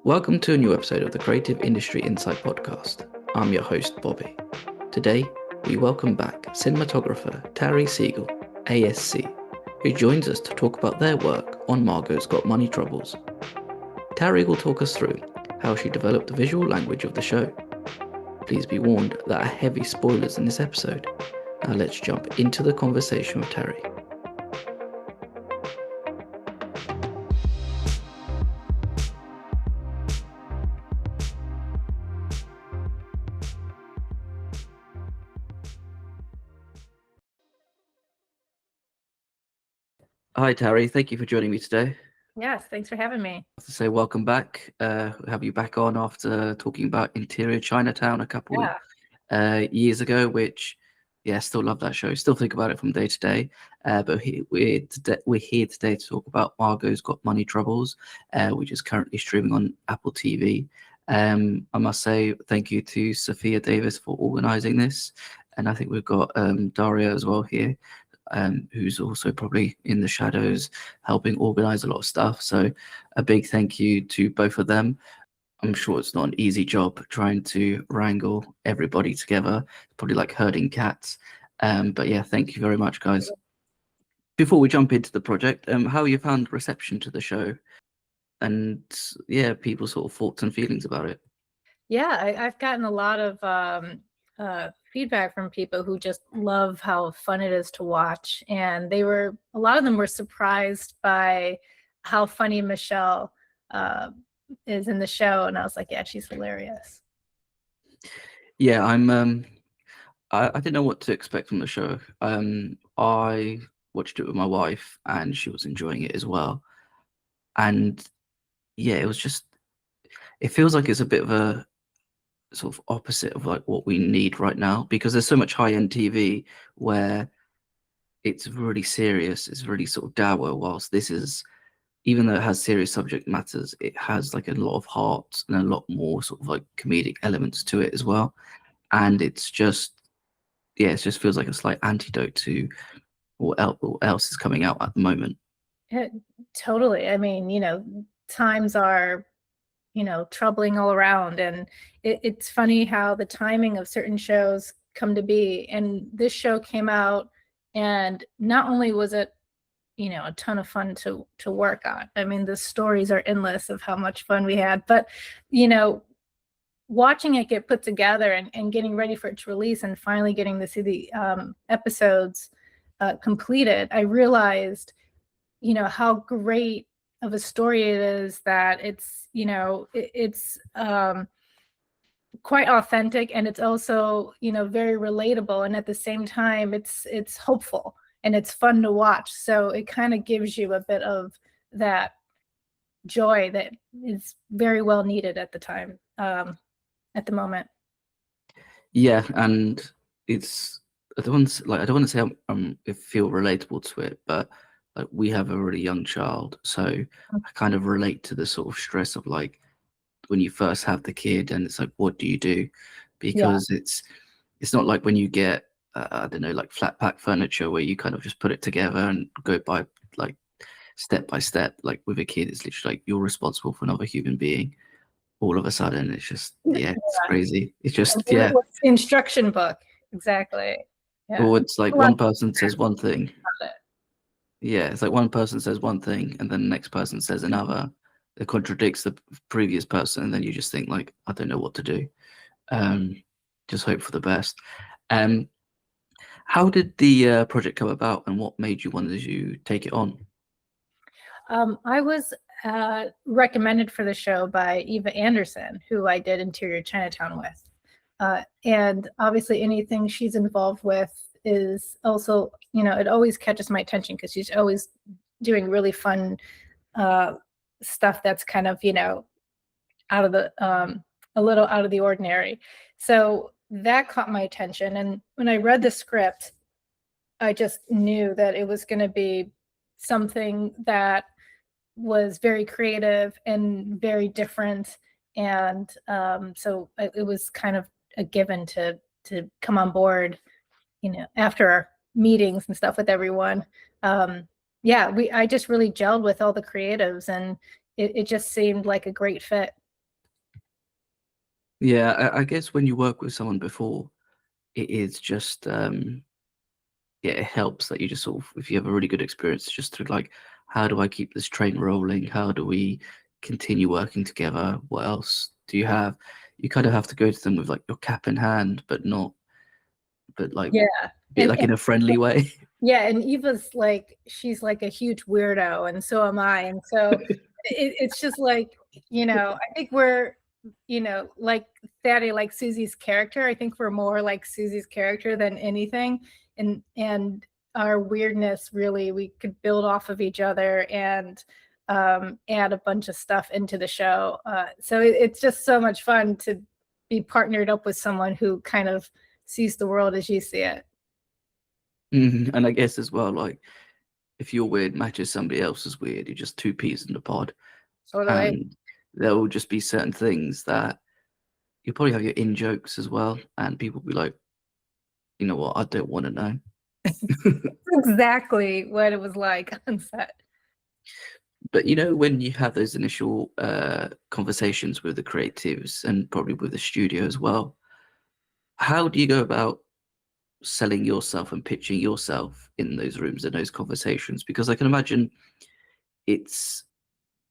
Welcome to a new episode of the Creative Industry Insight podcast. I'm your host, Bobby. Today, we welcome back cinematographer Tari Segal ASC, who joins us to talk about their work on Margot's Got Money Troubles. Tari will talk us through how she developed the visual language of the show. Please be warned there are heavy spoilers in this episode. Now let's jump into the conversation with Tari. Hi, Tari. Thank you for joining me today. Yes, thanks for having me. I have to say welcome back. Have you back on after talking about Interior Chinatown a couple years ago, which, still love that show. Still think about it from day to day. But we're here today to talk about Margot's Got Money Troubles, which is currently streaming on Apple TV. I must say thank you to Sophia Davis for organising this. And I think we've got Daria as well here, who's also probably in the shadows helping organize a lot of stuff. So a big thank you to both of them. I'm sure it's not an easy job trying to wrangle everybody together. It's probably like herding cats. But yeah, thank you very much, guys. Before we jump into the project, how you found reception to the show? And yeah, people's sort of thoughts and feelings about it. Yeah, I've gotten a lot of feedback from people who just love how fun it is to watch. And a lot of them were surprised by how funny Michelle is in the show. And I was like, yeah, she's hilarious. Yeah, I didn't know what to expect from the show. I watched it with my wife and she was enjoying it as well. And yeah, it feels like it's a bit of a sort of opposite of like what we need right now, because there's so much high-end TV where it's really serious, it's really sort of dour, whilst this is, even though it has serious subject matters, it has like a lot of heart and a lot more sort of like comedic elements to it as well. And it just feels like a slight antidote to what else is coming out at the moment. Totally. I mean, times are troubling all around, and it's funny how the timing of certain shows come to be. And this show came out, and not only was it a ton of fun to work on. I mean, the stories are endless of how much fun we had, but watching it get put together and getting ready for its release and finally getting to see the episodes completed, I realized how great of a story it is, that it's quite authentic, and it's also very relatable, and at the same time it's hopeful and it's fun to watch. So it kind of gives you a bit of that joy that is very well needed at the time, at the moment. Yeah, and I don't want to say I feel relatable to it, but like we have a really young child, so I kind of relate to the sort of stress of like when you first have the kid and it's like, what do you do? Because it's not like when you get I don't know, like flat pack furniture where you kind of just put it together and go by like step by step. Like with a kid, it's literally like you're responsible for another human being. All of a sudden, it's just it's crazy. It's just instruction book, exactly. Or it's like one person says one thing. Yeah, it's like one person says one thing and then the next person says another. It contradicts the previous person, and then you just think like, I don't know what to do. Just hope for the best. How did the project come about, and what made you want to take it on? I was recommended for the show by Eva Anderson, who I did Interior Chinatown with. And obviously anything she's involved with is also, it always catches my attention because she's always doing really fun stuff that's kind of, out of the, a little out of the ordinary. So that caught my attention. And when I read the script, I just knew that it was going to be something that was very creative and very different. And so it was kind of a given to come on board, after our meetings and stuff with everyone. I just really gelled with all the creatives, and it just seemed like a great fit. Yeah, I guess when you work with someone before, it is just yeah, it helps that you just sort of, if you have a really good experience, just to like, how do I keep this train rolling? How do we continue working together? What else do you have? You kind of have to go to them with like your cap in hand, but not, but like, Yeah. be like in a friendly way. Yeah, and Eva's like, she's like a huge weirdo, and so am I. And so it's just like, I think we're, like Thaddy, like Susie's character. I think we're more like Susie's character than anything. And our weirdness, really, we could build off of each other and add a bunch of stuff into the show. So it's just so much fun to be partnered up with someone who kind of sees the world as you see it. And I guess as well, like, if your weird matches somebody else's weird, you're just two peas in the pod. Totally. And there will just be certain things that you probably have your in jokes as well, and people will be like, you know what, I don't want to know. Exactly what it was like on set. But when you have those initial conversations with the creatives and probably with the studio as well, how do you go about selling yourself and pitching yourself in those rooms and those conversations? Because I can imagine it's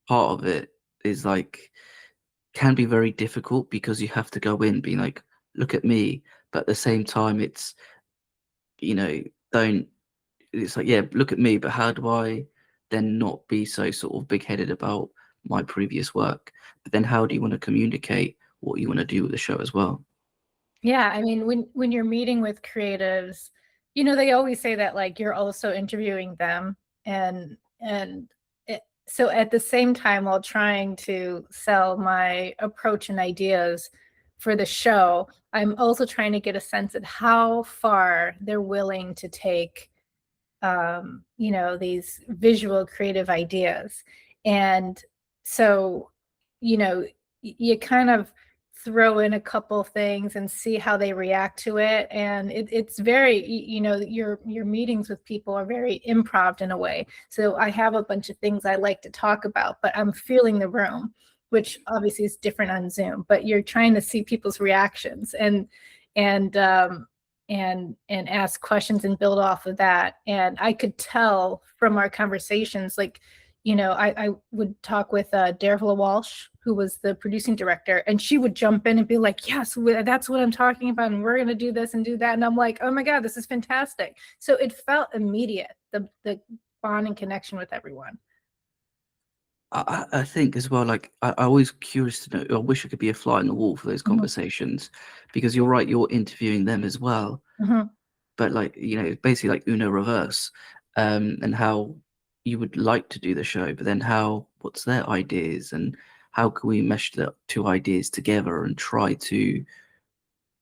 part of it is like, can be very difficult because you have to go in being like, look at me, but at the same time it's, don't, it's like, yeah, look at me, but how do I then not be so sort of big-headed about my previous work? But then how do you want to communicate what you want to do with the show as well? Yeah, I mean, when you're meeting with creatives, they always say that like you're also interviewing them, and so at the same time, while trying to sell my approach and ideas for the show, I'm also trying to get a sense of how far they're willing to take these visual creative ideas. And so, you kind of throw in a couple things and see how they react to it. And it's very, your meetings with people are very improv in a way. So I have a bunch of things I like to talk about, but I'm feeling the room, which obviously is different on Zoom, but you're trying to see people's reactions and and ask questions and build off of that. And I could tell from our conversations, like, I would talk with Dervla Walsh, who was the producing director, and she would jump in and be like, yes, that's what I'm talking about, and we're going to do this and do that. And I'm like, oh my God, this is fantastic. So it felt immediate, the bond and connection with everyone. I think as well, like, I always curious to know, I wish I could be a fly on the wall for those conversations, because you're right, you're interviewing them as well. Mm-hmm. But like, basically like Uno reverse, and how you would like to do the show, but then what's their ideas, and how can we mesh the two ideas together and try to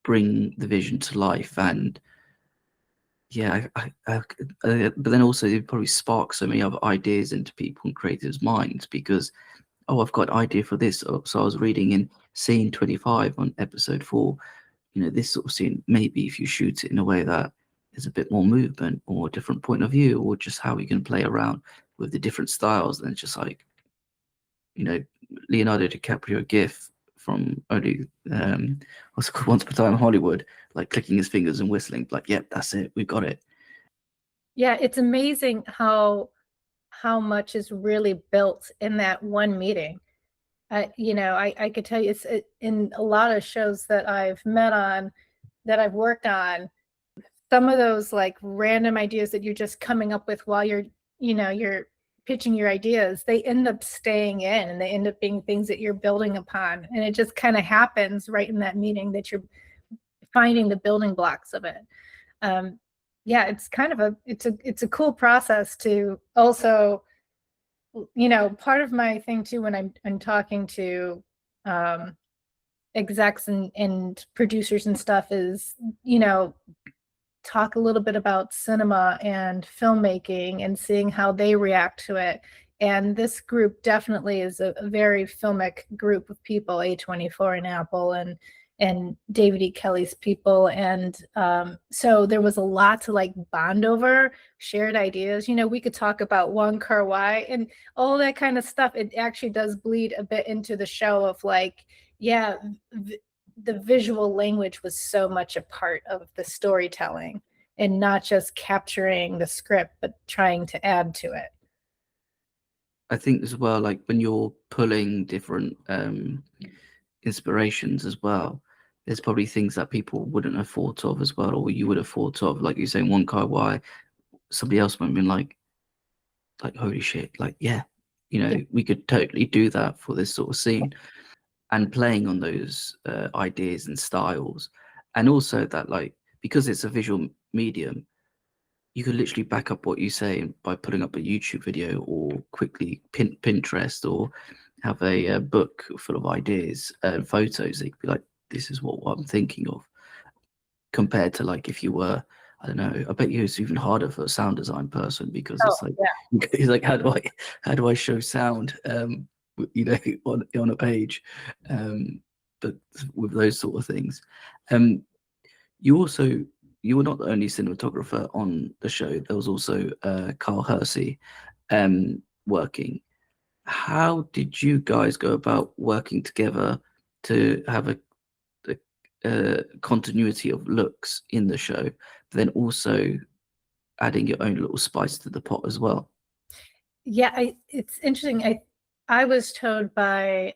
bring the vision to life? And yeah, but then also it probably spark so many other ideas into people and creatives' minds, because I've got an idea for this. So I was reading in scene 25 on episode 4, this sort of scene, maybe if you shoot it in a way that is a bit more movement or a different point of view, or just how we can play around with the different styles, then it's just like, Leonardo DiCaprio gif from only what's it called, Once Upon a Time in Hollywood, like clicking his fingers and whistling, like, yep, that's it, we've got it. Yeah, it's amazing how much is really built in that one meeting. I could tell you it's in a lot of shows that I've met on, that I've worked on, some of those like random ideas that you're just coming up with while you're pitching your ideas, they end up staying in and they end up being things that you're building upon. And it just kind of happens right in that meeting that you're finding the building blocks of it. Yeah, it's kind of it's a cool process to also, part of my thing too, when I'm talking to execs and producers and stuff, is talk a little bit about cinema and filmmaking and seeing how they react to it. And this group definitely is a very filmic group of people, A24 and Apple and David E. Kelly's people. And so there was a lot to like bond over, shared ideas. We could talk about Wong Kar-wai and all that kind of stuff. It actually does bleed a bit into the show of like, yeah, the visual language was so much a part of the storytelling, and not just capturing the script, but trying to add to it. I think as well, like when you're pulling different inspirations as well, there's probably things that people wouldn't have thought of as well, or you would have thought of, like you're saying, One Kai Wai, somebody else might have been like holy shit, like yeah, we could totally do that for this sort of scene. And playing on those ideas and styles, and also that, like, because it's a visual medium, you could literally back up what you say by putting up a YouTube video, or quickly Pinterest, or have a book full of ideas and photos that you could be like, this is what I'm thinking of. Compared to, like, if you were, I don't know, I bet you it's even harder for a sound design person, because it's like, it's like, how do I show sound on a page, but with those sort of things. You were not the only cinematographer on the show. There was also Carl Hersey working. How did you guys go about working together to have a continuity of looks in the show, but then also adding your own little spice to the pot as well? Yeah, it's interesting. I was told by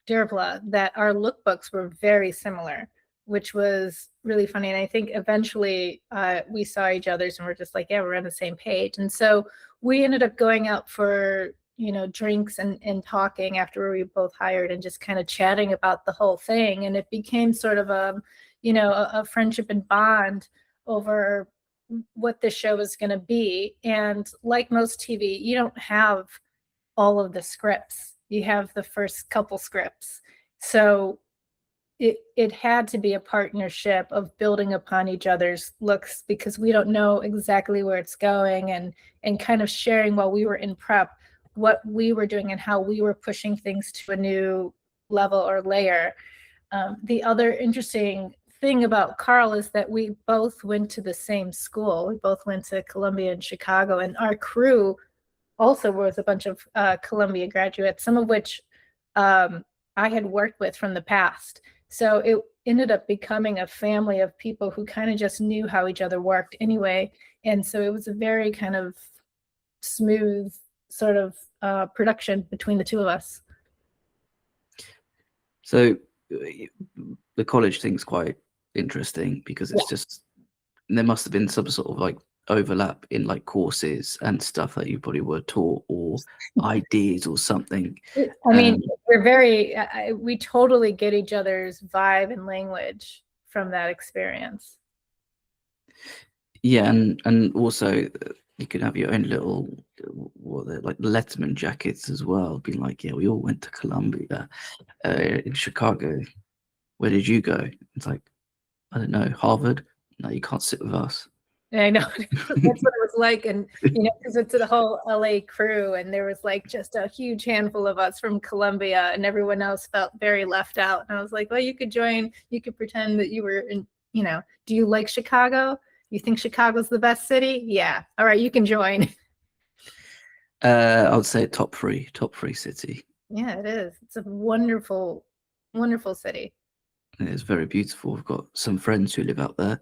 Dirvla that our lookbooks were very similar, which was really funny. And I think eventually we saw each other's and we're just like, yeah, we're on the same page. And so we ended up going out for, drinks and talking after we both hired, and just kind of chatting about the whole thing. And it became sort of a friendship and bond over what the show is going to be. And like most TV, you don't have all of the scripts. You have the first couple scripts. So it had to be a partnership of building upon each other's looks, because we don't know exactly where it's going, and kind of sharing while we were in prep what we were doing and how we were pushing things to a new level or layer. The other interesting thing about Carl is that we both went to the same school. We both went to Columbia in Chicago, and our crew also was a bunch of Columbia graduates, some of which I had worked with from the past. So it ended up becoming a family of people who kind of just knew how each other worked anyway. And so it was a very kind of smooth sort of production between the two of us. So the college thing's quite interesting, because it's just, there must have been some sort of like overlap in like courses and stuff that you probably were taught, or ideas or something. I mean, we totally get each other's vibe and language from that experience. Yeah, and also you could have your own little, like Letterman jackets as well, being like, yeah, we all went to Columbia in Chicago. Where did you go? It's like, I don't know, Harvard. No, you can't sit with us. I know. That's what it was like. And, because it's a whole LA crew, and there was like just a huge handful of us from Columbia, and everyone else felt very left out. And I was like, well, you could join, you could pretend that you were in, do you like Chicago? You think Chicago's the best city? Yeah. All right, you can join. I would say top three city. Yeah, it is. It's a wonderful, wonderful city. It's very beautiful. We've got some friends who live out there.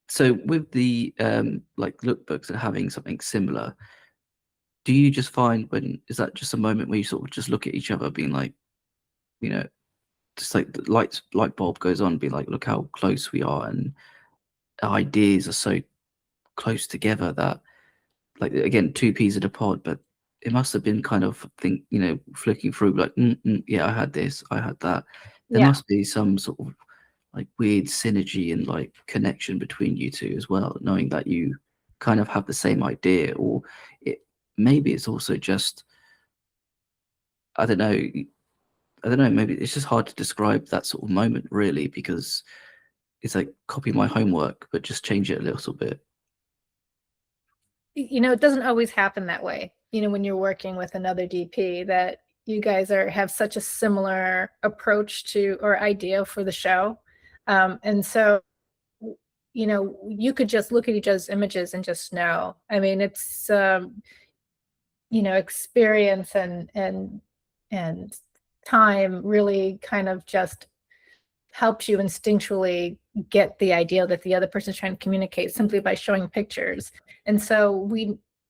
So with the like lookbooks and having something similar, do you just find, is that just a moment where you sort of just look at each other being like, just like the light bulb goes on, be like, look how close we are, and ideas are so close together that, like, again, two peas in a pod, but it must have been kind of flicking through like, yeah, I had this, I had that. There must be some sort of like weird synergy and like connection between you two as well, knowing that you kind of have the same idea, or maybe it's also just, I don't know, maybe it's just hard to describe that sort of moment really, because it's like copy my homework but just change it a little bit. It doesn't always happen that way, when you're working with another DP, that you guys have such a similar approach to or idea for the show. And so, you could just look at each other's images and just know. I mean, it's, experience and time really kind of just helps you instinctually get the idea that the other person's trying to communicate simply by showing pictures. And so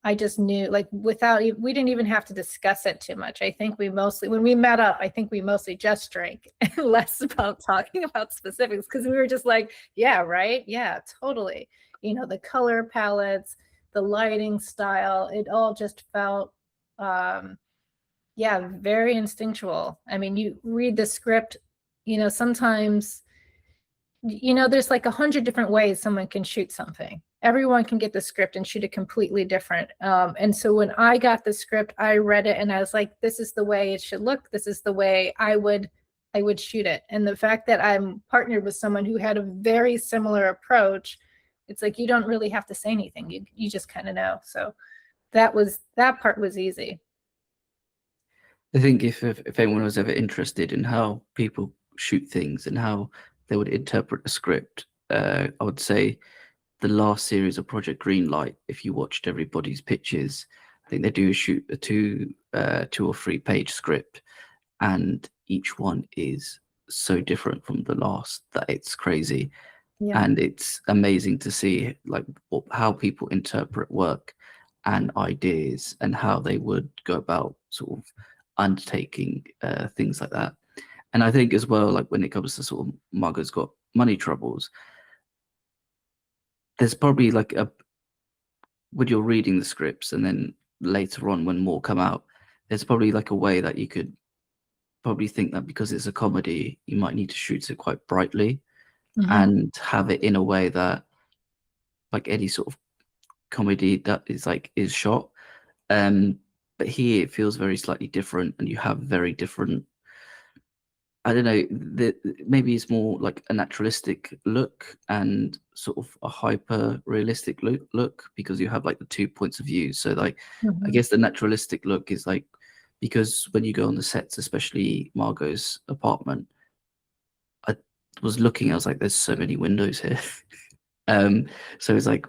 I just knew, like, we didn't even have to discuss it too much. I think when we met up, I think we mostly just drank and less about talking about specifics, because we were just like, yeah, right. Yeah, totally. The color palettes, the lighting style, it all just felt, yeah, very instinctual. I mean, you read the script, sometimes, there's like 100 different ways someone can shoot something. Everyone can get the script and shoot it completely different. And so when I got the script, I read it and I was like, this is the way it should look. This is the way I would shoot it. And the fact that I'm partnered with someone who had a very similar approach, it's like, you don't really have to say anything. You just kind of know. So that part was easy. I think if anyone was ever interested in how people shoot things and how they would interpret a script, I would say the last series of Project Greenlight, if you watched everybody's pitches, I think they do shoot a two or three page script, and each one is so different from the last that it's crazy. Yeah. And it's amazing to see like how people interpret work and ideas and how they would go about sort of undertaking things like that. And I think as well, like when it comes to sort of Margot's got money troubles, there's probably like when you're reading the scripts and then later on when more come out, there's probably like a way that you could probably think that because it's a comedy, you might need to shoot it quite brightly and have it in a way that like any sort of comedy that is shot. But here it feels very slightly different, and you have very different. I don't know. Maybe it's more like a naturalistic look and sort of a hyper realistic look because you have like the 2 points of view. So like, I guess the naturalistic look is like because when you go on the sets, especially Margot's apartment, I was looking. I was like, there's so many windows here. So it's like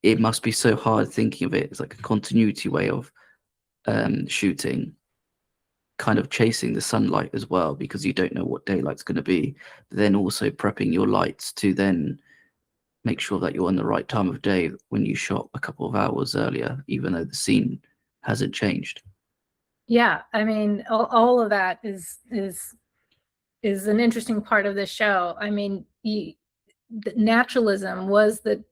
it must be so hard thinking of it as like a continuity way of shooting, kind of chasing the sunlight as well, because you don't know what daylight's going to be, but then also prepping your lights to then make sure that you're on the right time of day when you shot a couple of hours earlier, even though the scene hasn't changed. Yeah, I mean, all of that is an interesting part of the show. I mean, the naturalism was the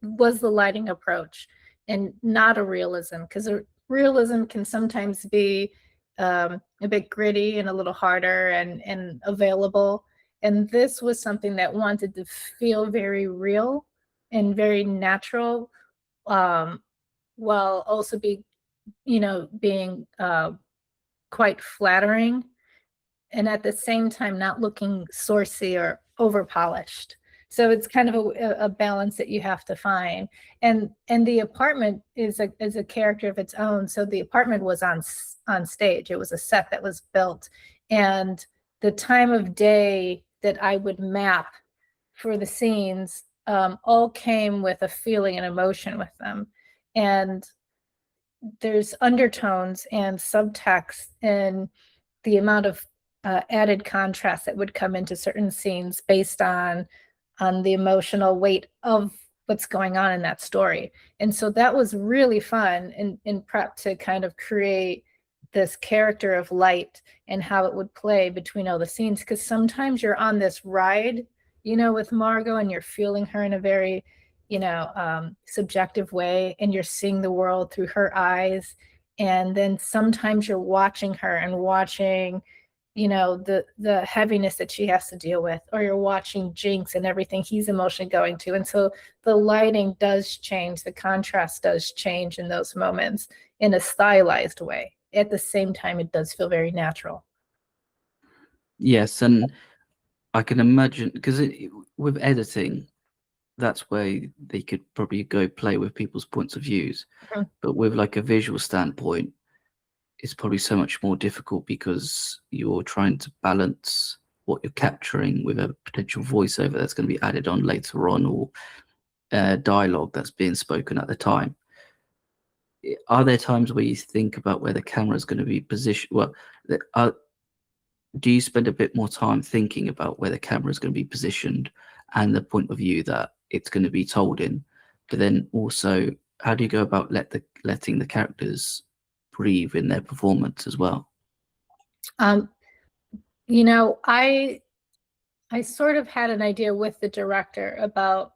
lighting approach, and not a realism, because a realism can sometimes be a bit gritty and a little harder and available. And this was something that wanted to feel very real and very natural, while also being quite flattering, and at the same time not looking saucy or over polished. So it's kind of a balance that you have to find. And the apartment is a character of its own. So the apartment was on stage. It was a set that was built, and the time of day that I would map for the scenes all came with a feeling and emotion with them. And there's undertones and subtext and the amount of added contrast that would come into certain scenes based on the emotional weight of what's going on in that story. And so that was really fun in prep to kind of create this character of light and how it would play between all the scenes, because sometimes you're on this ride, with Margot, and you're feeling her in a very subjective way, and you're seeing the world through her eyes. And then sometimes you're watching her and watching the heaviness that she has to deal with, or you're watching Jinx and everything he's emotionally going to. And so the lighting does change, the contrast does change in those moments in a stylized way. At the same time, it does feel very natural. Yes, and I can imagine because with editing, that's where they could probably go play with people's points of views. But with like a visual standpoint, it's probably so much more difficult because you're trying to balance what you're capturing with a potential voiceover that's going to be added on later on, or dialogue that's being spoken at the time. Are there times where you think about where the camera is going to be positioned? Well, do you spend a bit more time thinking about where the camera is going to be positioned and the point of view that it's going to be told in? But then also, how do you go about letting the characters breathe in their performance as well? You know, I sort of had an idea with the director about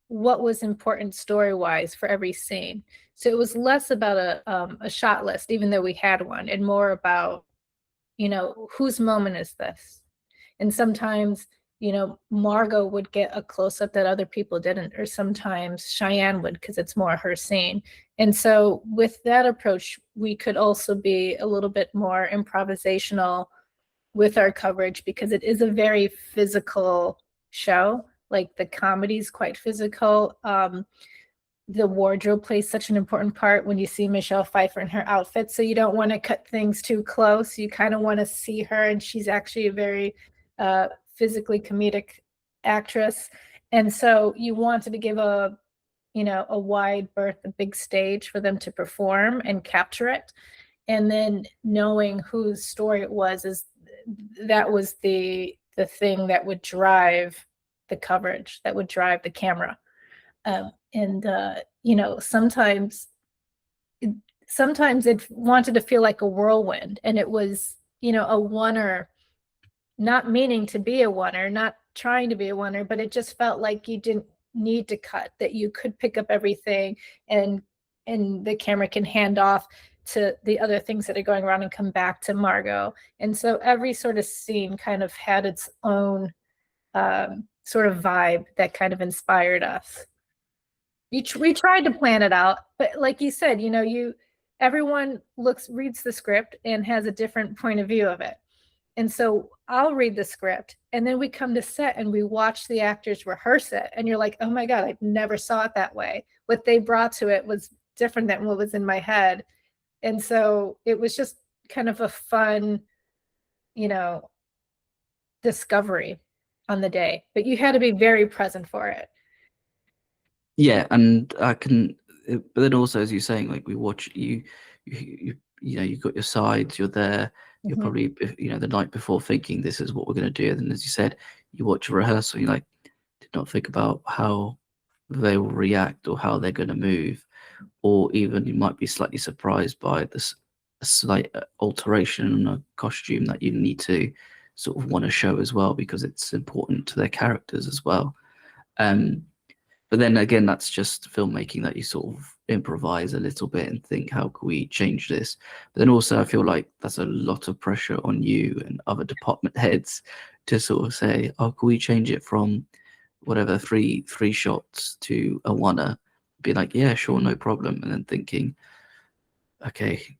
what was important story-wise for every scene. So it was less about a shot list, even though we had one, and more about, you know, whose moment is this? And sometimes, you know, Margot would get a close-up that other people didn't, or sometimes Cheyenne would, because it's more her scene. And so with that approach, we could also be a little bit more improvisational with our coverage, because it is a very physical show. Like, the comedy is quite physical. The wardrobe plays such an important part when you see Michelle Pfeiffer in her outfit. So you don't want to cut things too close. You kind of want to see her, and she's actually a very physically comedic actress. And so you wanted to give a, you know, a wide berth, a big stage for them to perform and capture it. And then knowing whose story it was, that was the thing that would drive the coverage, that would drive the camera. You know, sometimes it wanted to feel like a whirlwind, and it was, you know, a oneer, not meaning to be a oneer, not trying to be a oneer, but it just felt like you didn't need to cut, that you could pick up everything, and the camera can hand off to the other things that are going around and come back to Margot. And so every sort of scene kind of had its own sort of vibe that kind of inspired us. We tried to plan it out, but like you said, you know, everyone reads the script and has a different point of view of it. And so I'll read the script, and then we come to set and we watch the actors rehearse it, and you're like, oh my God, I never saw it that way. What they brought to it was different than what was in my head. And so it was just kind of a fun, you know, discovery on the day, but you had to be very present for it. Yeah, and but then also, as you're saying, like, we watch you know, you've got your sides, you're there, you're probably, you know, the night before thinking this is what we're going to do. And then, as you said, you watch a rehearsal, you're like, did not think about how they will react or how they're going to move, or even you might be slightly surprised by this a slight alteration in a costume that you need to sort of want to show as well, because it's important to their characters as well. But then again, that's just filmmaking, that you sort of improvise a little bit and think, how can we change this? But then also, I feel like that's a lot of pressure on you and other department heads to sort of say, oh, can we change it from whatever three shots to a oneer? Be like, yeah, sure, no problem. And then thinking, okay,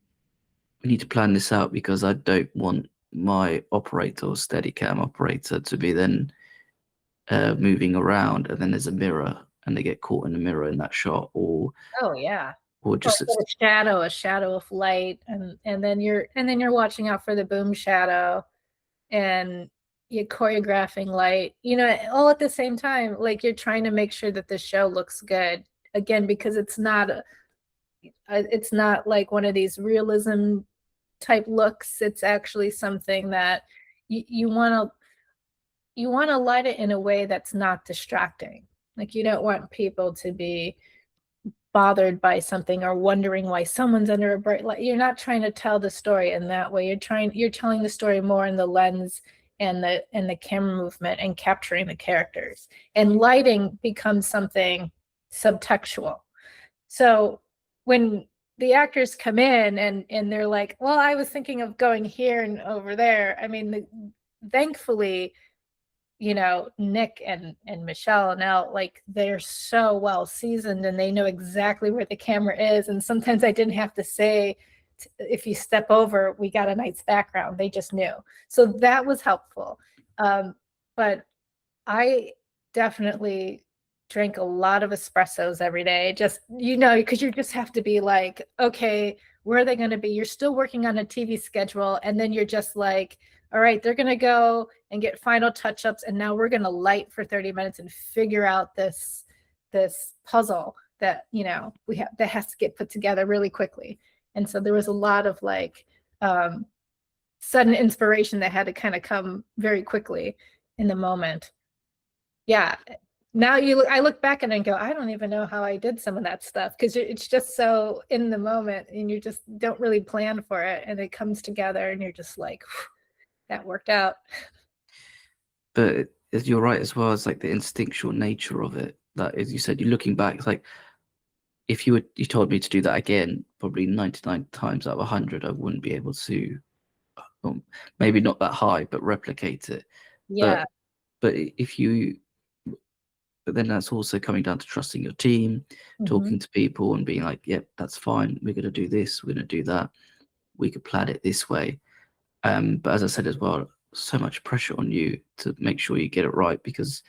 we need to plan this out, because I don't want my operator or Steadicam operator to be then moving around, and then there's a mirror and they get caught in the mirror in that shot, or oh yeah, or just a shadow of light, and then you're watching out for the boom shadow, and you're choreographing light, you know, all at the same time. Like, you're trying to make sure that the show looks good, again, because it's not like one of these realism type looks. It's actually something that you want to light it in a way that's not distracting. Like, you don't want people to be bothered by something or wondering why someone's under a bright light. You're not trying to tell the story in that way. You're telling the story more in the lens and the camera movement and capturing the characters. And lighting becomes something subtextual. So when the actors come in and they're like, well, I was thinking of going here and over there. I mean, thankfully, you know, Nick and Michelle and Elle, like, they're so well seasoned and they know exactly where the camera is. And sometimes I didn't have to say, if you step over, we got a night's background. They just knew. So that was helpful. But I definitely drank a lot of espressos every day, just, you know, because you just have to be like, okay, where are they going to be? You're still working on a TV schedule, and then you're just like, all right, they're going to go and get final touch-ups, and now we're going to light for 30 minutes and figure out this puzzle that, you know, that has to get put together really quickly. And so there was a lot of like sudden inspiration that had to kind of come very quickly in the moment. Yeah. Now I look back and I go, I don't even know how I did some of that stuff, because it's just so in the moment and you just don't really plan for it, and it comes together and you're just like, that worked out. But you're right as well, as like the instinctual nature of it. That, as you said, you're looking back, it's like, if you told me to do that again, probably 99 times out of 100, I wouldn't be able to, maybe not that high, but replicate it. Yeah. But if you, but then that's also coming down to trusting your team, talking to people and being like, yep, that's fine. We're going to do this. We're going to do that. We could plan it this way. But as I said as well, so much pressure on you to make sure you get it right, because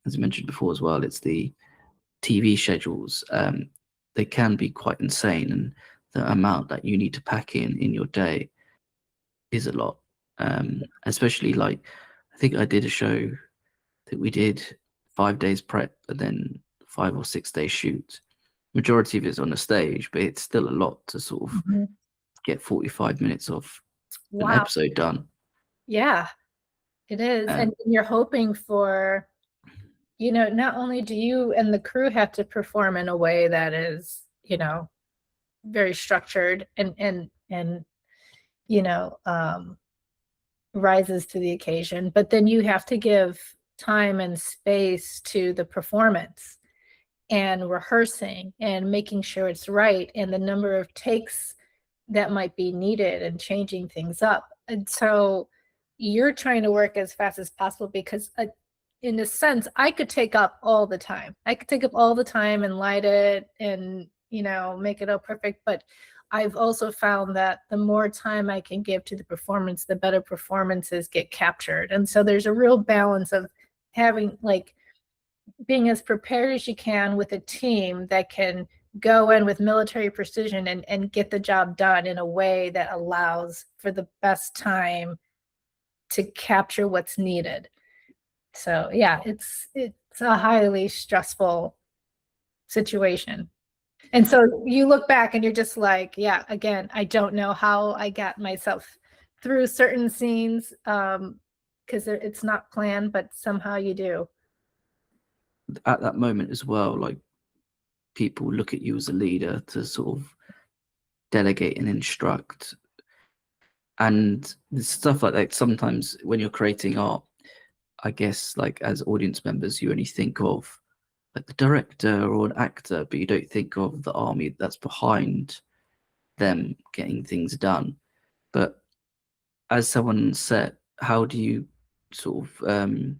as I mentioned before as well, it's the TV schedules. They can be quite insane, and the amount that you need to pack in your day is a lot. Especially like, I think I did a show that we did 5 days prep and then 5 or 6 days shoot. Majority of it's on the stage, but it's still a lot to sort of get 45 minutes of an episode done. Yeah, it is. And you're hoping for, not only do you and the crew have to perform in a way that is, very structured and rises to the occasion, but then you have to give time and space to the performance and rehearsing and making sure it's right, and the number of takes that might be needed and changing things up. And so you're trying to work as fast as possible, because in a sense, I could take up all the time. I could take up all the time and light it and, make it all perfect. But I've also found that the more time I can give to the performance, the better performances get captured. And so there's a real balance of having, like, being as prepared as you can with a team that can go in with military precision and get the job done in a way that allows for the best time to capture what's needed. So yeah, it's a highly stressful situation. And so you look back and you're just like, yeah, again, I don't know how I got myself through certain scenes, because it's not planned, but somehow you do. At that moment as well, like, people look at you as a leader to sort of delegate and instruct. And stuff like that, sometimes when you're creating art, I guess, like, as audience members, you only think of like the director or an actor, but you don't think of the army that's behind them getting things done. But as someone said, how do you sort of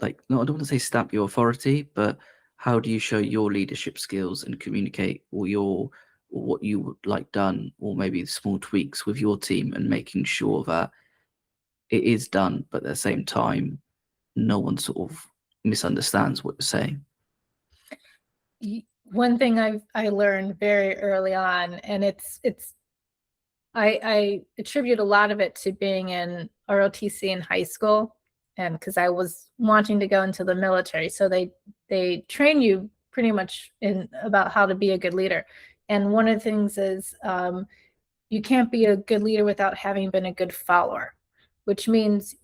like, no, I don't want to say stamp your authority, but how do you show your leadership skills and communicate or what you would like done, or maybe small tweaks with your team, and making sure that it is done, but at the same time, no one sort of misunderstands what you're saying? One thing I learned very early on, and I attribute a lot of it to being in ROTC in high school, and because I was wanting to go into the military, so they train you pretty much in about how to be a good leader. And one of the things is, you can't be a good leader without having been a good follower, which means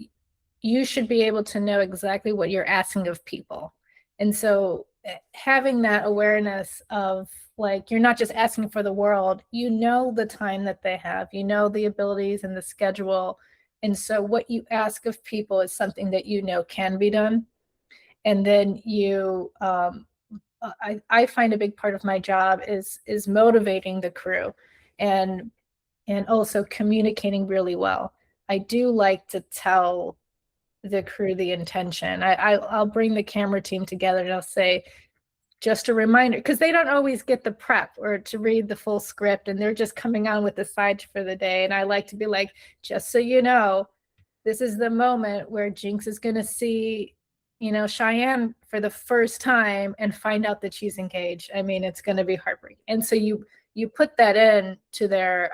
you should be able to know exactly what you're asking of people. And so having that awareness of, like, you're not just asking for the world, the time that they have, the abilities and the schedule. And so what you ask of people is something that can be done. And then I find a big part of my job is motivating the crew, and also communicating really well. I do like to tell the crew the intention. I'll bring the camera team together and I'll say, just a reminder, because they don't always get the prep or to read the full script, and they're just coming on with the sides for the day. And I like to be like, just so you know, this is the moment where Jinx is going to see, Cheyenne for the first time and find out that she's engaged. I mean, it's going to be heartbreaking. And so you put that in to their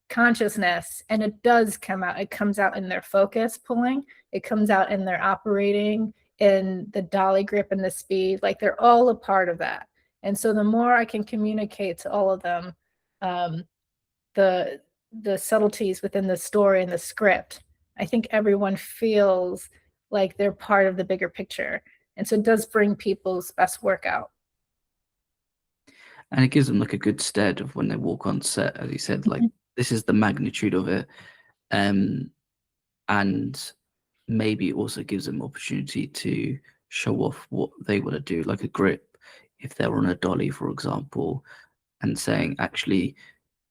consciousness, and it does come out. It comes out in their focus pulling. It comes out in their operating, in the dolly grip and the speed. Like, they're all a part of that. And so the more I can communicate to all of them, the the subtleties within the story and the script, I think everyone feels like they're part of the bigger picture. And so it does bring people's best work out. And it gives them like a good stead of when they walk on set, as you said, like this is the magnitude of it. And maybe it also gives them opportunity to show off what they want to do, like a grip, if they're on a dolly, for example, and saying, actually,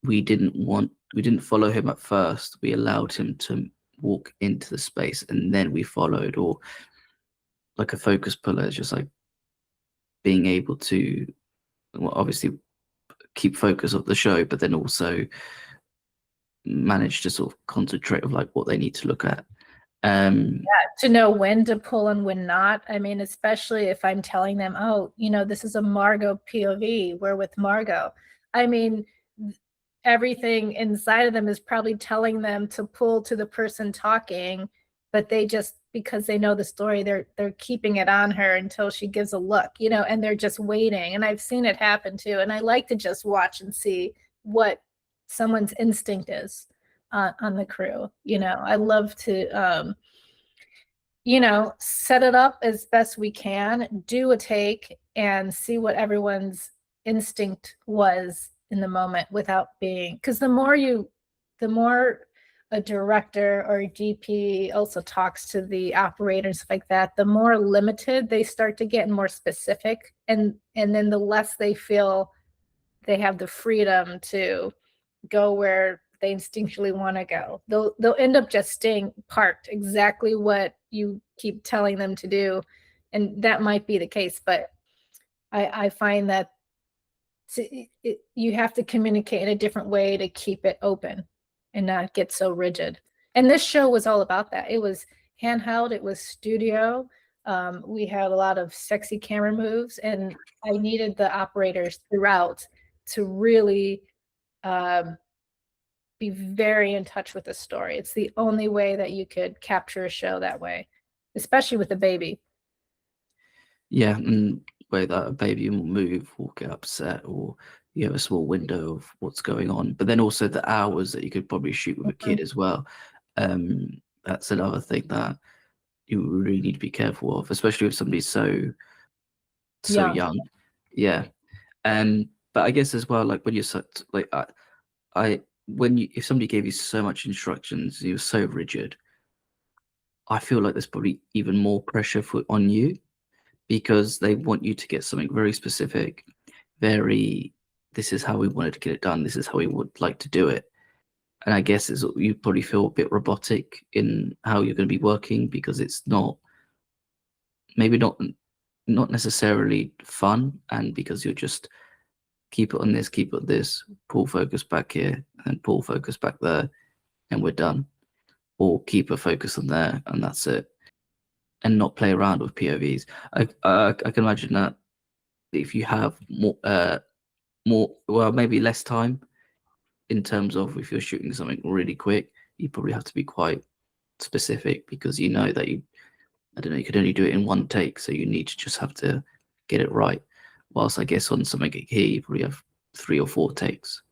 we didn't follow him at first. We allowed him to walk into the space and then we followed, or like a focus puller, just like being able to, well, obviously keep focus of the show, but then also manage to sort of concentrate of like what they need to look at. To know when to pull and when not. I mean, especially if I'm telling them, oh, this is a Margot POV, we're with Margot. I mean, everything inside of them is probably telling them to pull to the person talking, but they just, because they know the story, they're keeping it on her until she gives a look, and they're just waiting. And I've seen it happen too. And I like to just watch and see what someone's instinct is on the crew. I love to set it up as best we can, do a take, and see what everyone's instinct was in the moment without being, because the more a director or a DP also talks to the operators like that, the more limited they start to get and more specific, and then the less they feel they have the freedom to go where they instinctually want to go. They'll end up just staying parked exactly what you keep telling them to do, and that might be the case, but I find that you have to communicate in a different way to keep it open and not get so rigid. And this show was all about that. It was handheld, it was studio. We had a lot of sexy camera moves, and I needed the operators throughout to really be very in touch with the story. It's the only way that you could capture a show that way, especially with a baby. Yeah, and way that a baby will move or get upset, or you have a small window of what's going on. But then also the hours that you could probably shoot with a kid as well. That's another thing that you really need to be careful of, especially if somebody's so young. Yeah. But I guess as well, like when you're like if somebody gave you so much instructions, you were so rigid, I feel like there's probably even more pressure on you, because they want you to get something very specific, this is how we wanted to get it done, this is how we would like to do it. And I guess you probably feel a bit robotic in how you're going to be working, because it's maybe not necessarily fun, and because you're just keep it on this, pull focus back here, and pull focus back there, and we're done. Or keep a focus on there, and that's it. And not play around with POVs. I can imagine that if you have well, maybe less time, in terms of if you're shooting something really quick, you probably have to be quite specific, because you know that you could only do it in one take, so you need to just have to get it right. Whilst I guess on something here, you probably have 3 or 4 takes.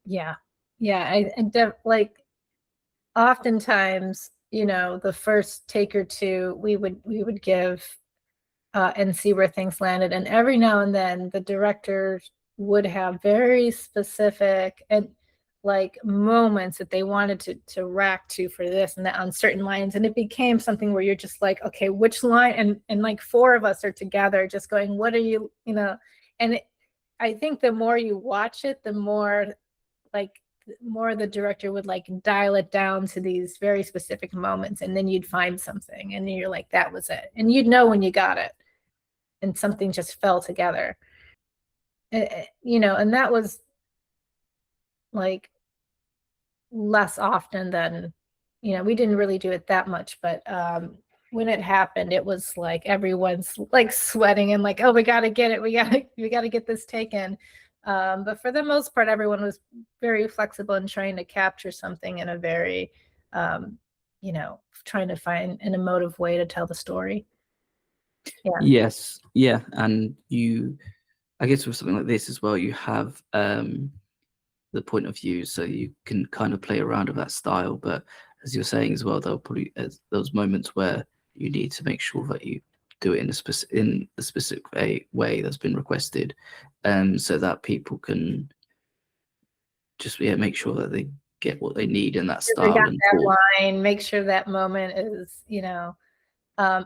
Yeah. Like oftentimes, the first take or two we would give and see where things landed. And every now and then the directors would have very specific and like moments that they wanted to rack to for this and that on certain lines. And it became something where you're just like, okay, which line? And like 4 of us are together just going, what are you, and I think the more you watch it, the more the director would like dial it down to these very specific moments, and then you'd find something and you're like, that was it. And you'd know when you got it and something just fell together. And that was like less often than, we didn't really do it that much, but when it happened, it was like everyone's like sweating and like, oh, we got to get it. We got to get this taken. But for the most part, everyone was very flexible in trying to capture something in a very, trying to find an emotive way to tell the story. Yeah. Yes. Yeah. And I guess with something like this as well, you have the point of view, so you can kind of play around with that style. But as you're saying as well, there'll probably those moments where you need to make sure that you do it in a specific way that's been requested, so that people can just make sure that they get what they need in that style. Got that line, make sure that moment is, and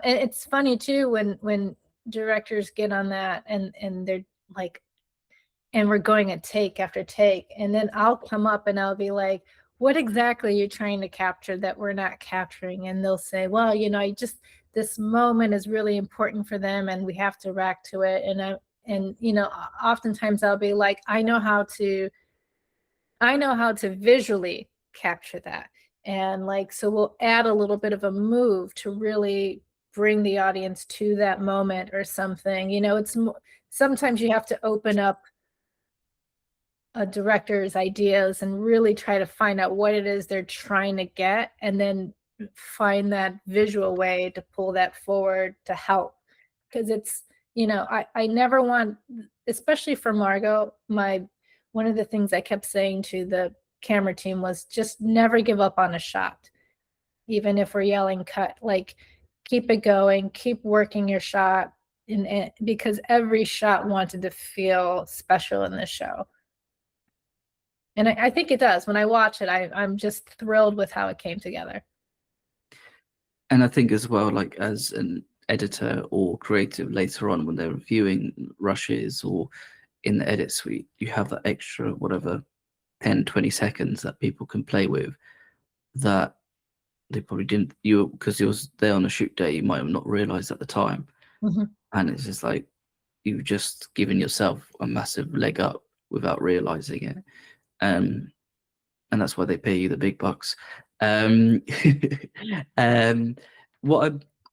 it's funny too when directors get on that and they're like, and we're going at take after take, and then I'll come up and I'll be like, what exactly are you trying to capture that we're not capturing? And they'll say, well, this moment is really important for them and we have to rack to it. And oftentimes I'll be like, I know how to visually capture that. And so we'll add a little bit of a move to really bring the audience to that moment or something. Sometimes you have to open up a director's ideas and really try to find out what it is they're trying to get, and then find that visual way to pull that forward to help. Because it's, I never want, especially for Margot, one of the things I kept saying to the camera team was just never give up on a shot. Even if we're yelling cut, keep it going, keep working your shot. And because every shot wanted to feel special in this show. And I think it does. When I watch it, I'm just thrilled with how it came together. And I think as well, as an editor or creative later on, when they're reviewing rushes or in the edit suite, you have that extra, whatever, 10, 20 seconds that people can play with that they probably didn't, because you was there on a shoot day, you might have not realized at the time. Mm-hmm. And it's just like, you've just given yourself a massive leg up without realizing it. And that's why they pay you the big bucks. What I'm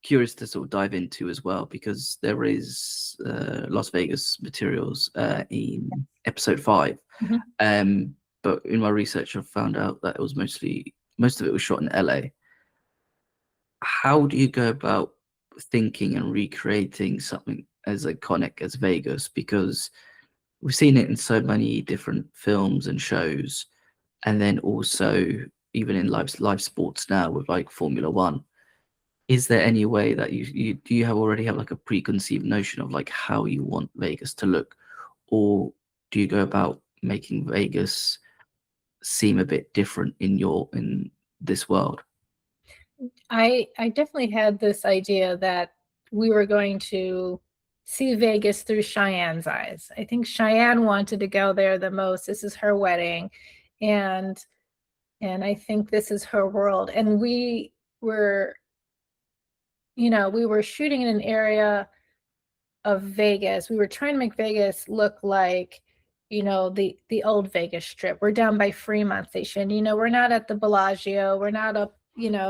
curious to sort of dive into as well, because there is Las Vegas materials in episode 5. Mm-hmm. But in my research, I've found out that it was most of it was shot in LA. How do you go about thinking and recreating something as iconic as Vegas? Because we've seen it in so many different films and shows, and then also even in live sports now with Formula One. Is there any way that you already have a preconceived notion of how you want Vegas to look, or do you go about making Vegas seem a bit different in this world? I definitely had this idea that we were going to see Vegas through Cheyenne's eyes. I think Cheyenne wanted to go there the most. This is her wedding, and I think this is her world. And we were shooting in an area of Vegas. We were trying to make Vegas look like, the old Vegas Strip. We're down by Fremont Station. We're not at the Bellagio. We're not up,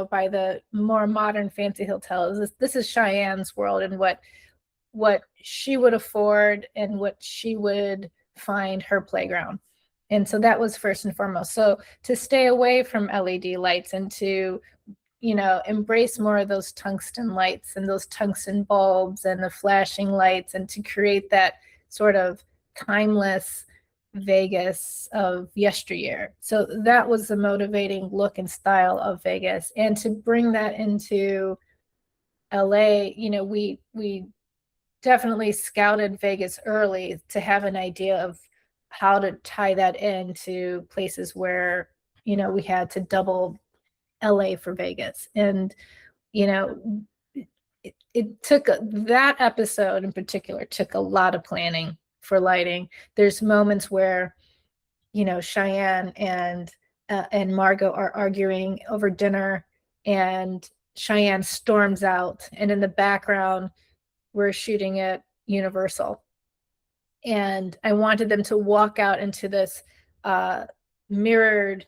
by the more modern fancy hotels. This is Cheyenne's world, and what she would afford and what she would find her playground. And so that was first and foremost. So to stay away from LED lights and to, embrace more of those tungsten lights and those tungsten bulbs and the flashing lights, and to create that sort of timeless Vegas of yesteryear. So that was the motivating look and style of Vegas. And to bring that into LA, we definitely scouted Vegas early to have an idea of how to tie that into places where, we had to double LA for Vegas. And, it took that episode in particular took a lot of planning for lighting. There's moments where, Cheyenne and Margot are arguing over dinner, and Cheyenne storms out, and in the background we're shooting at Universal. And I wanted them to walk out into this mirrored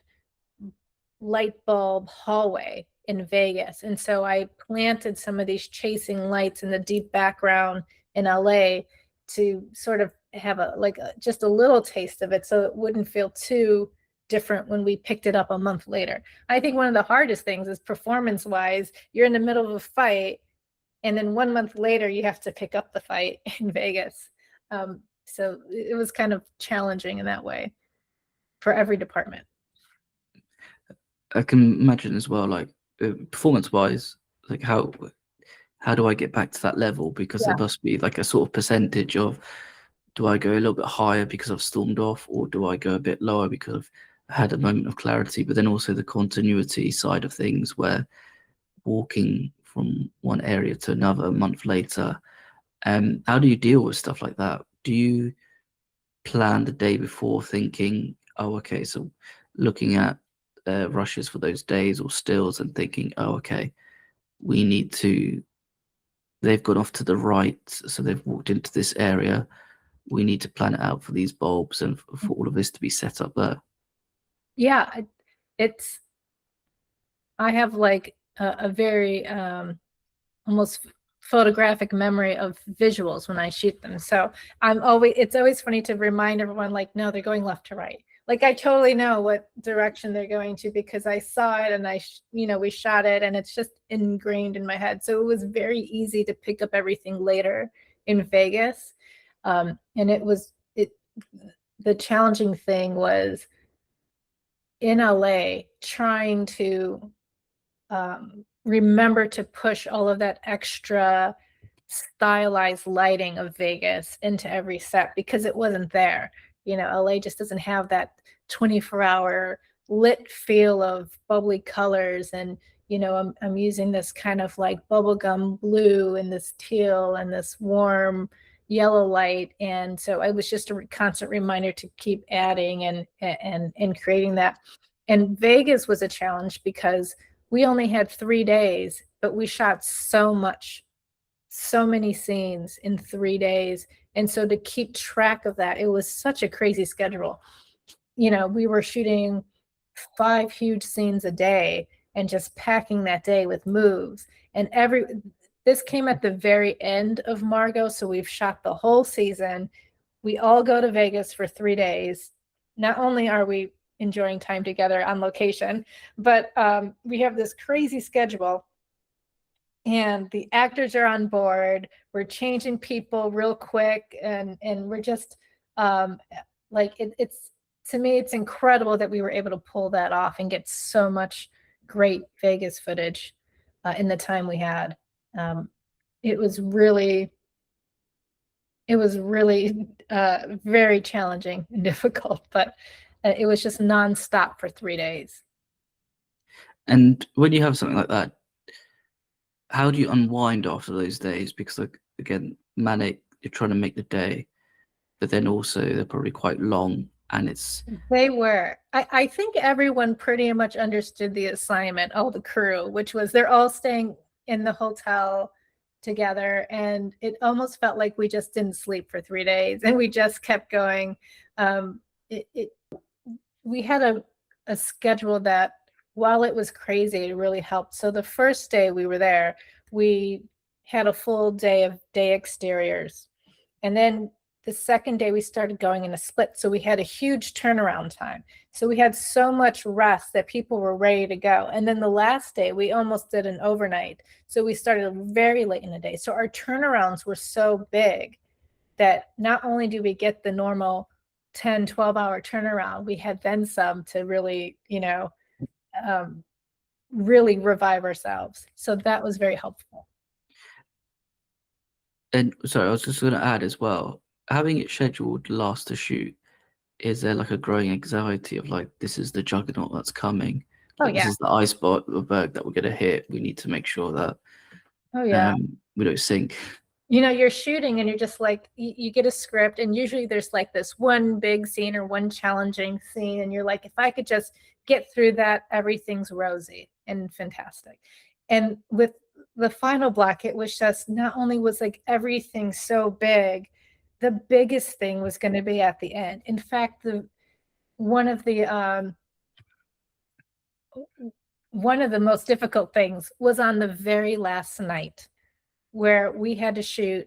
light bulb hallway in Vegas. And so I planted some of these chasing lights in the deep background in LA to sort of have just a little taste of it, so it wouldn't feel too different when we picked it up a month later. I think one of the hardest things is performance-wise, you're in the middle of a fight, and then 1 month later you have to pick up the fight in Vegas. So it was kind of challenging in that way. for every department. I can imagine as well, like performance-wise, like how do I get back to that level? Because there must be like a sort of percentage of, do I go a little bit higher because I've stormed off, or do I go a bit lower because I've had a moment of clarity? But then also the continuity side of things, where walking from one area to another a month later, how do you deal with stuff like that? Do you plan the day before thinking, oh, okay, so looking at rushes for those days or stills and thinking, oh, okay, we need to, they've gone off to the right, so they've walked into this area, we need to plan it out for these bulbs and for all of this to be set up there? Yeah, I have like a very almost photographic memory of visuals when I shoot them. So it's always funny to remind everyone, like, no, they're going left to right. Like, I totally know what direction they're going to because I saw it and we shot it, and it's just ingrained in my head. So it was very easy to pick up everything later in Vegas. And the challenging thing was in LA trying to remember to push all of that extra stylized lighting of Vegas into every set because it wasn't there. LA just doesn't have that 24-hour lit feel of bubbly colors. And, I'm using this kind of like bubblegum blue and this teal and this warm yellow light. And so it was just a constant reminder to keep adding and creating that. And Vegas was a challenge because we only had 3 days, but we shot so many scenes in 3 days. And so to keep track of that, it was such a crazy schedule. We were shooting 5 huge scenes a day and just packing that day with moves. And this came at the very end of Margo. So we've shot the whole season. We all go to Vegas for 3 days. Not only are we enjoying time together on location, but we have this crazy schedule and the actors are on board. We're changing people real quick, and we're just it's to me, it's incredible that we were able to pull that off and get so much great Vegas footage in the time we had. It was really very challenging and difficult, but it was just nonstop for 3 days. And when you have something like that, how do you unwind after those days? Because, like, again, manic, you're trying to make the day, but then also they're probably quite long. And they were. I think everyone pretty much understood the assignment, all the crew, which was they're all staying in the hotel together, and it almost felt like we just didn't sleep for 3 days and we just kept going. We had a schedule that, while it was crazy, it really helped. So the first day we were there, we had a full day of day exteriors. And then the second day we started going in a split. So we had a huge turnaround time. So we had so much rest that people were ready to go. And then the last day we almost did an overnight. So we started very late in the day. So our turnarounds were so big that not only do we get the normal 10, 12-hour turnaround, we had then some to really, really revive ourselves. So that was very helpful. And sorry, I was just going to add as well, having it scheduled last to shoot, is there like a growing anxiety of like, this is the juggernaut that's coming? Like, this is the iceberg that we're going to hit. We need to make sure that we don't sink. You're shooting and you're just like, you get a script, and usually there's like this one big scene or one challenging scene, and you're like, if I could just get through that, everything's rosy and fantastic. And with the final block, it was just, not only was like everything so big, the biggest thing was going to be at the end. In fact, one of the most difficult things was on the very last night, where we had to shoot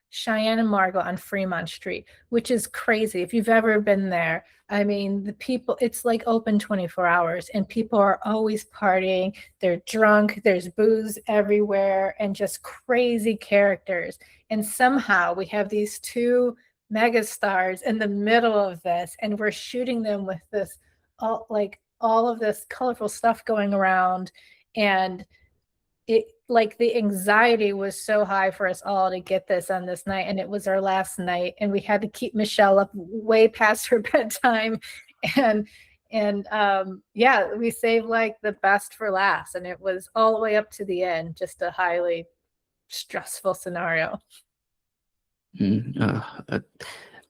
Cheyenne and Margo on Fremont Street, which is crazy. If you've ever been there, I mean, the people, it's like open 24 hours and people are always partying. They're drunk. There's booze everywhere and just crazy characters. And somehow we have these 2 megastars in the middle of this, and we're shooting them with this all of this colorful stuff going around, and it like the anxiety was so high for us all to get this on this night, and it was our last night, and we had to keep Michelle up way past her bedtime, and yeah, we saved like the best for last, and it was all the way up to the end, just a highly stressful scenario.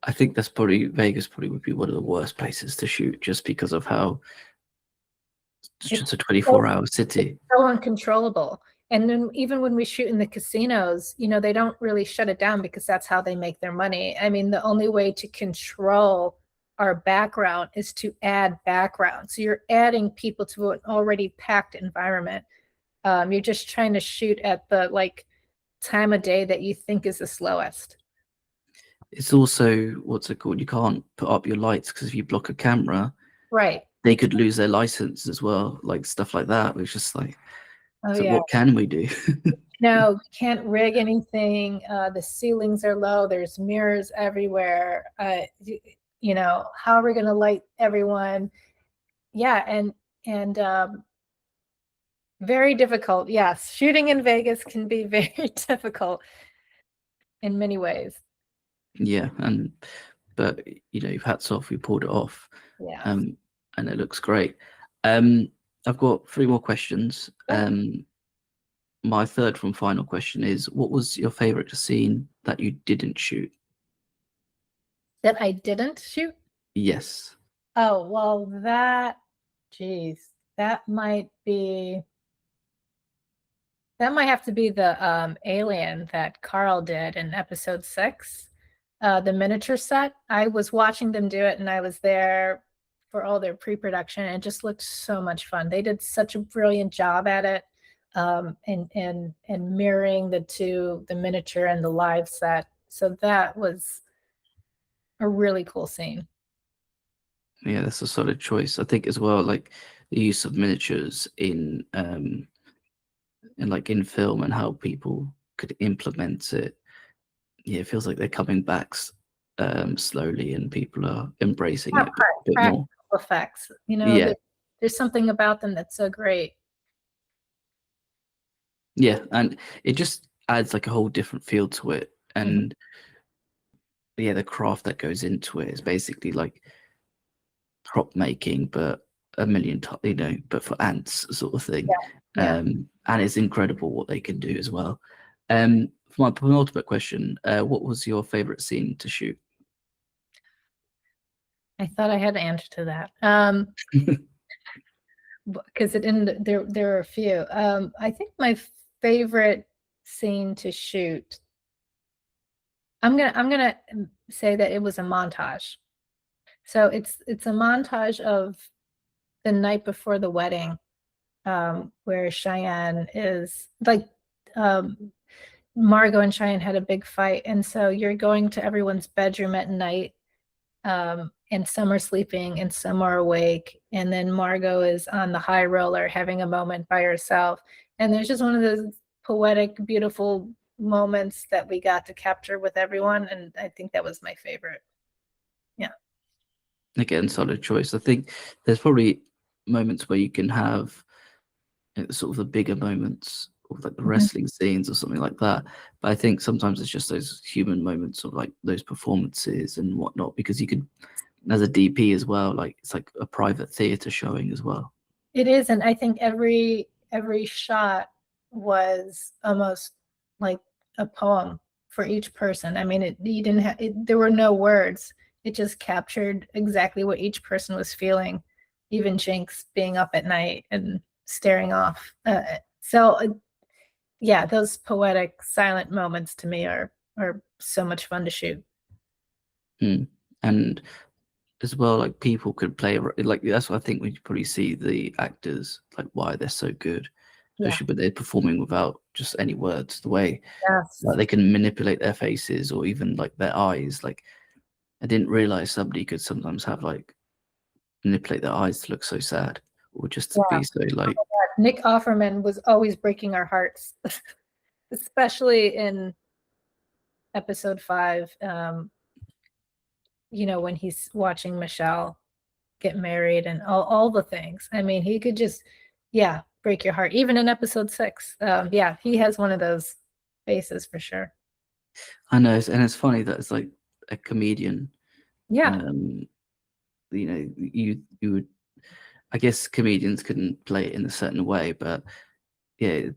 I think Vegas probably would be one of the worst places to shoot, just because of how it's just a 24-hour city. It's so uncontrollable. And then even when we shoot in the casinos, they don't really shut it down because that's how they make their money. I mean, the only way to control our background is to add background. So you're adding people to an already packed environment. You're just trying to shoot at the time of day that you think is the slowest. It's also, what's it called? You can't put up your lights because if you block a camera, right, they could lose their license as well, like stuff like that. It's just like, yeah. What can we do? No, can't rig anything. The ceilings are low. There's mirrors everywhere. How are we going to light everyone? Yeah, and very difficult. Yes, shooting in Vegas can be very difficult in many ways. Yeah, but hats off, we pulled it off. Yeah. And it looks great. I've got 3 more questions. My third and final question is, what was your favorite scene that you didn't shoot? That I didn't shoot? Yes. Oh, well, that might have to be the alien that Carl did in episode 6, the miniature set. I was watching them do it, and I was there for all their pre-production, and it just looked so much fun. They did such a brilliant job at it, and mirroring the miniature and the live set. So that was a really cool scene. Yeah, that's a solid choice. I think as well, like the use of miniatures in film and how people could implement it. Yeah, it feels like they're coming back slowly, and people are embracing it a bit more. Effects, Yeah. There's something about them that's so great. Yeah, and it just adds like a whole different feel to it, and yeah, the craft that goes into it is basically like prop making, but a million times, but for ants sort of thing. Yeah. And it's incredible what they can do as well. For my penultimate question, what was your favorite scene to shoot? I thought I had an answer to that. Because there were a few. I think my favorite scene to shoot, I'm gonna say that it was a montage. So it's a montage of the night before the wedding, where Cheyenne is like, Margot and Cheyenne had a big fight, and so you're going to everyone's bedroom at night, and some are sleeping and some are awake, and then Margot is on the high roller having a moment by herself, and there's just one of those poetic, beautiful moments that we got to capture with everyone, and I think that was my favorite. Yeah. Again, solid choice. I think there's probably moments where you can have sort of the bigger moments, or like the wrestling scenes or something like that. But I think sometimes it's just those human moments of like those performances and whatnot, because you could, as a DP as well, like it's like a private theater showing as well. It is, and I think every shot was almost like a poem for each person. I mean, there were no words. It just captured exactly what each person was feeling, even Jinx being up at night and staring off. Yeah, those poetic silent moments to me are so much fun to shoot. And as well, like people could play, like that's what I think we probably see the actors, like why they're so good, especially when they're performing without just any words, the way like, they can manipulate their faces or even like their eyes. Like I didn't realize somebody could sometimes have like manipulate their eyes to look so sad, or just to be so like. Nick Offerman was always breaking our hearts, especially in episode 5. when he's watching Michelle get married and all the things. I mean, he could just, break your heart. Even in episode 6, he has one of those faces for sure. I know, and it's funny that it's like a comedian. Yeah. You would, I guess comedians couldn't play it in a certain way, but yeah,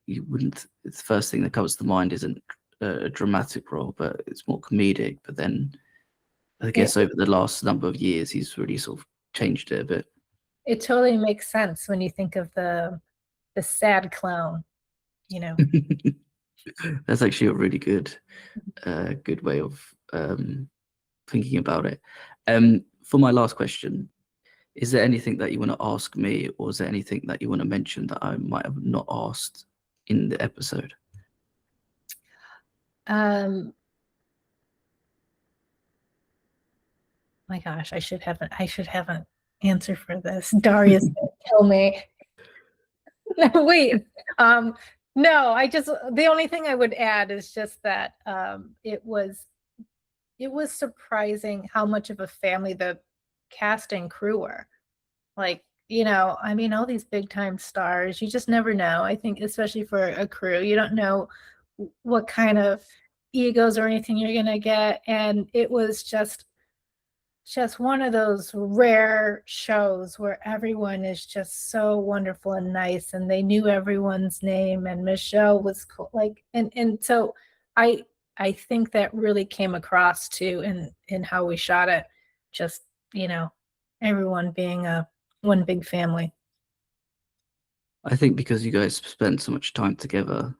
you wouldn't. It's the first thing that comes to mind isn't a dramatic role, but it's more comedic. But then I guess over the last number of years, he's really sort of changed it a bit. It totally makes sense when you think of the sad clown, That's actually a really good way of thinking about it. For my last question, is there anything that you want to ask me, or is there anything that you want to mention that I might have not asked in the episode? My gosh, I should have an answer for this. Darius, tell me. Wait. No, the only thing I would add is just that it was surprising how much of a family the cast and crew were. Like, I mean, all these big time stars, you just never know. I think especially for a crew, you don't know what kind of egos or anything you're gonna get. And it was just one of those rare shows where everyone is just so wonderful and nice, and they knew everyone's name, and Michelle was cool. Like, and so I think that really came across too in how we shot it. Just, everyone being one big family. I think because you guys spend so much time together,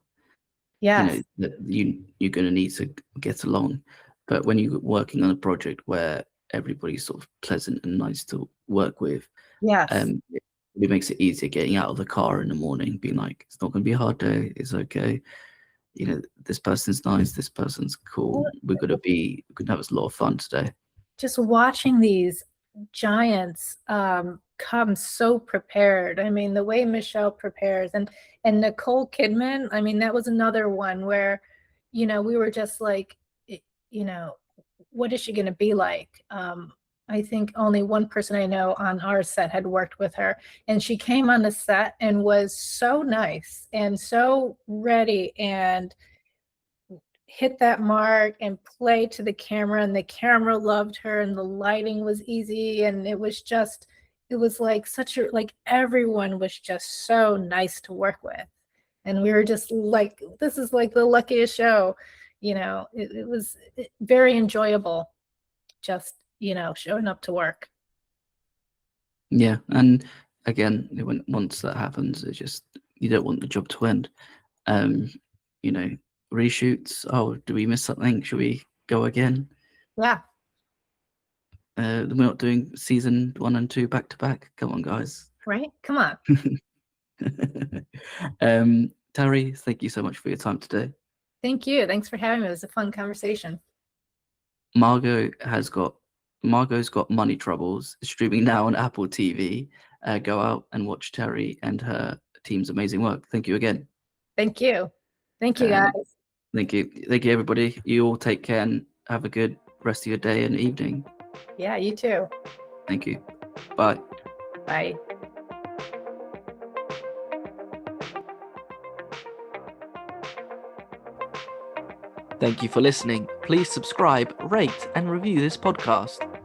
Yes. you're going to need to get along. But when you're working on a project where everybody's sort of pleasant and nice to work with, yes, it makes it easier getting out of the car in the morning, being like, it's not going to be a hard day. It's okay. This person's nice. This person's cool. We're going to have a lot of fun today. Just watching these giants come so prepared. I mean, the way Michelle prepares, and Nicole Kidman, I mean, that was another one where, we were just like, what is she going to be like? I think only one person I know on our set had worked with her, and she came on the set and was so nice and so ready and hit that mark and play to the camera, and the camera loved her, and the lighting was easy, and it was like everyone was just so nice to work with, and we were just like, this is like the luckiest show. It was very enjoyable, just showing up to work. Yeah, and again, once that happens, it's just, you don't want the job to end. Reshoots. Oh, do we miss something? Should we go again? Yeah. We're not doing season 1 and 2 back to back. Come on, guys. Right? Come on. Tari, thank you so much for your time today. Thank you. Thanks for having me. It was a fun conversation. Margo's got Money Troubles, streaming now on Apple TV. Go out and watch Tari and her team's amazing work. Thank you again. Thank you. Thank you, guys. Thank you, everybody. You all take care and have a good rest of your day and evening. Yeah, you too. Thank you. Bye. Bye. Thank you for listening. Please subscribe, rate, and review this podcast.